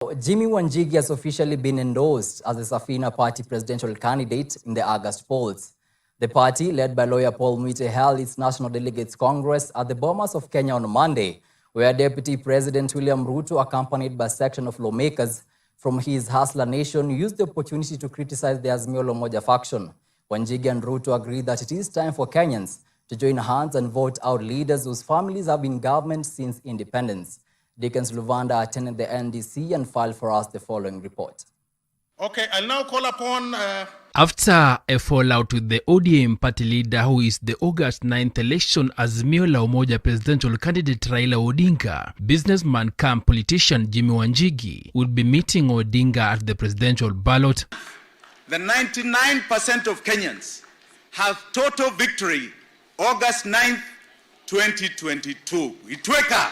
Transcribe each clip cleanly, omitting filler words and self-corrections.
Jimi Wanjigi has officially been endorsed as the Safina party presidential candidate in the August polls. The party, led by Lawyer Paul Muite, held its National Delegates Congress at the Bomas of Kenya on Monday, where Deputy President William Ruto, accompanied by a section of lawmakers from his Hustler Nation, used the opportunity to criticize the Azimio la Umoja faction. Wanjigi and Ruto agreed that it is time for Kenyans to join hands and vote out leaders whose families have been in government since independence. Dickens Luvanda attended the NDC and filed for us the following report. Okay, I'll now call upon... After a fallout with the ODM party leader who is the August 9th election Azimio la Umoja presidential candidate Raila Odinga, businessman come politician Jimi Wanjigi will be meeting Odinga at the presidential ballot. The 99% of Kenyans have total victory August 9th, 2022. Itweka!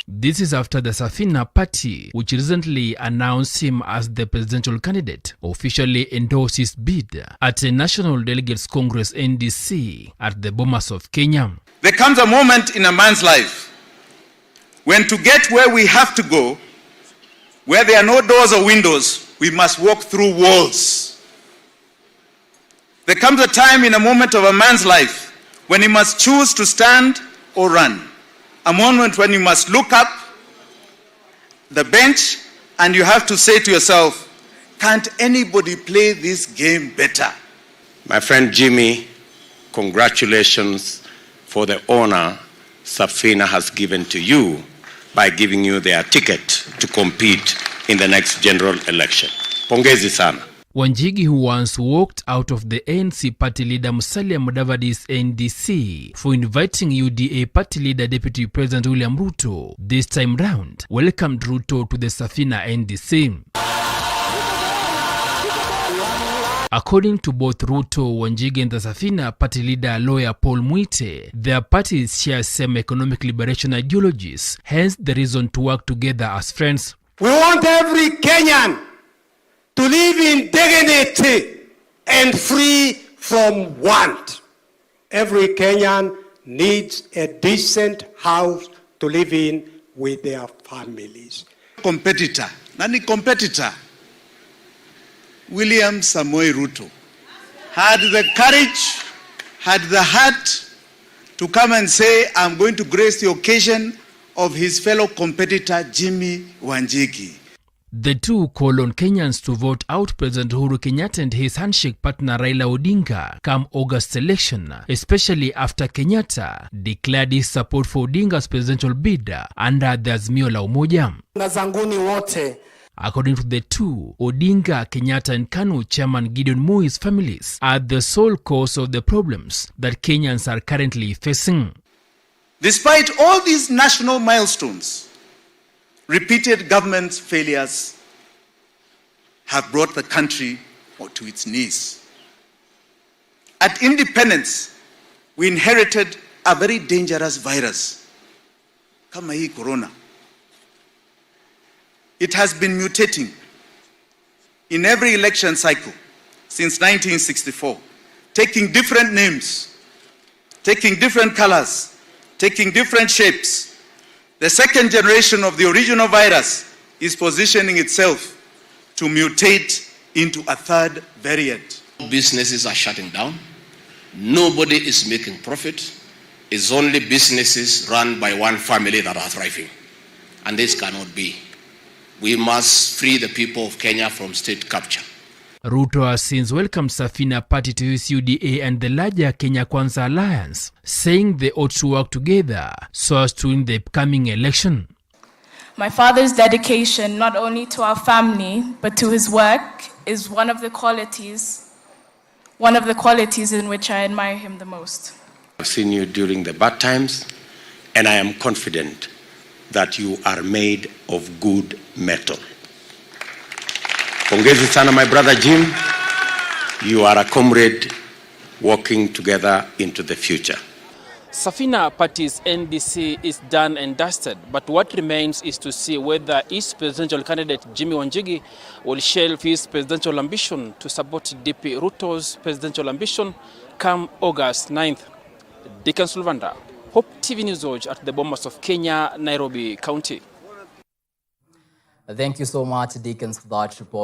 This is after the Safina party, which recently announced him as the presidential candidate, officially endorsed his bid at a National Delegates Congress NDC at the Bomas of Kenya. There comes a moment in a man's life when to get where we have to go, where there are no doors or windows, we must walk through walls. There comes a time in a moment of a man's life when he must choose to stand or run. A moment when you must look up the bench and you have to say to yourself, can't anybody play this game better? My friend Jimmy, congratulations for the honor Safina has given to you by giving you their ticket to compete in the next general election. Pongezi sana. Wanjigi, who once walked out of the ANC party leader Musalia Mudavadi's NDC for inviting UDA party leader Deputy President William Ruto, this time round welcomed Ruto to the Safina NDC. According to both Ruto, Wanjigi and the Safina party leader Lawyer Paul Muite, their parties share same economic liberation ideologies, hence the reason to work together as friends. We want every Kenyan to live in dignity and free from want. Every Kenyan needs a decent house to live in with their families. Competitor, nani competitor? William Samoei Ruto had the courage, had the heart to come and say, I'm going to grace the occasion of his fellow competitor, Jimi Wanjigi. The two call on Kenyans to vote out President Uhuru Kenyatta and his handshake partner Raila Odinga come August election, especially after Kenyatta declared his support for Odinga's presidential bid under the Azimio la Umoja. According to the two, Odinga, Kenyatta and KANU chairman Gideon Moi's families are the sole cause of the problems that Kenyans are currently facing. Despite all these national milestones, repeated government failures have brought the country to its knees. At independence, we inherited a very dangerous virus, kama hii corona. It has been mutating in every election cycle since 1964, taking different names, taking different colors, taking different shapes. The second generation of the original virus is positioning itself to mutate into a third variant. Businesses are shutting down. Nobody is making profit. It's only businesses run by one family that are thriving. And this cannot be. We must free the people of Kenya from state capture. Ruto has since welcomed Safina party to his UDA and the larger Kenya Kwanza alliance, saying they ought to work together so as to win the upcoming election. My father's dedication not only to our family but to his work is one of the qualities in which I admire him the most. I've seen you during the bad times, and I am confident that you are made of good metal. Pongezi sana, my brother Jim. You are a comrade walking together into the future. Safina party's NDC is done and dusted, but what remains is to see whether its presidential candidate Jimi Wanjigi will shelve his presidential ambition to support DP Ruto's presidential ambition come August 9th. Dickens Luvanda, Hope TV News at the Bomas of Kenya, Nairobi County. Thank you so much, Dickens, for that report.